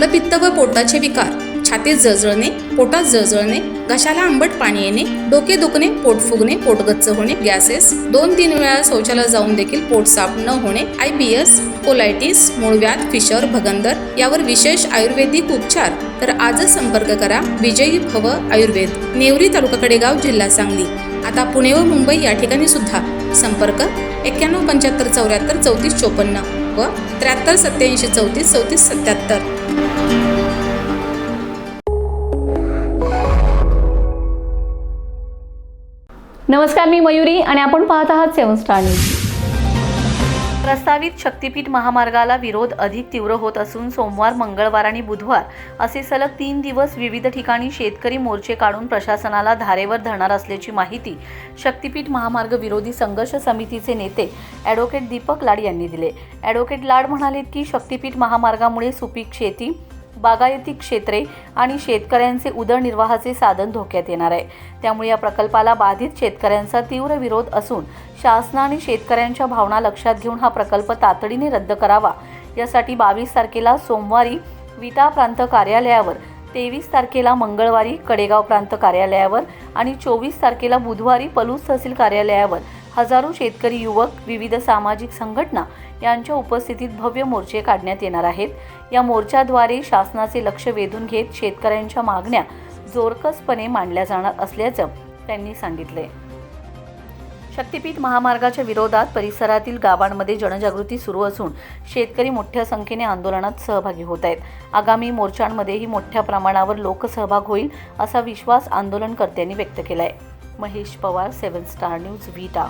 मलपित्त व पोटाचे विकार, छातीत जळजळणे, पोटात जळजळणे, घशाला आंबट पाणी येणे, डोके दुखणे, पोट फुगणे, पोट गच्च होणे, गॅसेस, 2-3 वेळा शौचालयात जाऊन देखील पोट साफ न होणे, IBS, कोलायटिस, मूळव्याध, फिशर, भगंदर यावर विशेष आयुर्वेदिक उपचार. तर आजच संपर्क करा विजयी भव आयुर्वेद, नेवरी तालुका कडेगाव, जिल्हा सांगली. आता पुणे व मुंबई या ठिकाणी सुद्धा. संपर्क 91 75 74 34 54 व 73 87 34 34 77. नमस्कार, मी मयुरी आणि आपण पाहत आहात 7 स्टार न्यूज. प्रस्तावित शक्तीपीठ महामार्गाला विरोध अधिक तीव्र होत असून सोमवार, मंगळवार आणि बुधवार असे सलग 3 दिवस विविध ठिकाणी शेतकरी मोर्चे काढून प्रशासनाला धारेवर धरणार असल्याची माहिती शक्तीपीठ महामार्ग विरोधी संघर्ष समितीचे नेते ॲडव्होकेट दीपक लाड यांनी दिले. ॲडव्होकेट लाड म्हणाले की शक्तीपीठ महामार्गामुळे सुपीक शेती, बागायती क्षेत्रे आणि शेतकऱ्यांचे उदरनिर्वाहाचे साधन धोक्यात येणार आहे. त्यामुळे या प्रकल्पाला बाधित शेतकऱ्यांचा तीव्र विरोध असून शासनाने शेतकऱ्यांच्या भावना लक्षात घेऊन हा प्रकल्प तातडीने रद्द करावा. यासाठी 22 तारखेला सोमवारी विटा प्रांत कार्यालयावर, 23 तारखेला मंगळवारी कडेगाव प्रांत कार्यालयावर आणि 24 तारखेला बुधवारी पलूस तहसील कार्यालयावर हजारो शेतकरी, युवक, विविध सामाजिक संघटना यांच्या उपस्थितीत भव्य मोर्चे काढण्यात येणार आहेत. या मोर्चाद्वारे शासनाचे लक्ष वेधून घेत शेतकऱ्यांच्या मागण्या जोरकसपणे मांडल्या जाणार असल्याचं त्यांनी सांगितले. शक्तीपीठ महामार्गाच्या विरोधात परिसरातील गावांमध्ये जनजागृती सुरू असून शेतकरी मोठ्या संख्येने आंदोलनात सहभागी होत आहेत. आगामी मोर्चांमध्येही मोठ्या प्रमाणावर लोकसहभाग होईल असा विश्वास आंदोलनकर्त्यांनी व्यक्त केला आहे. महेश पवार, 7 स्टार न्यूज, विटा.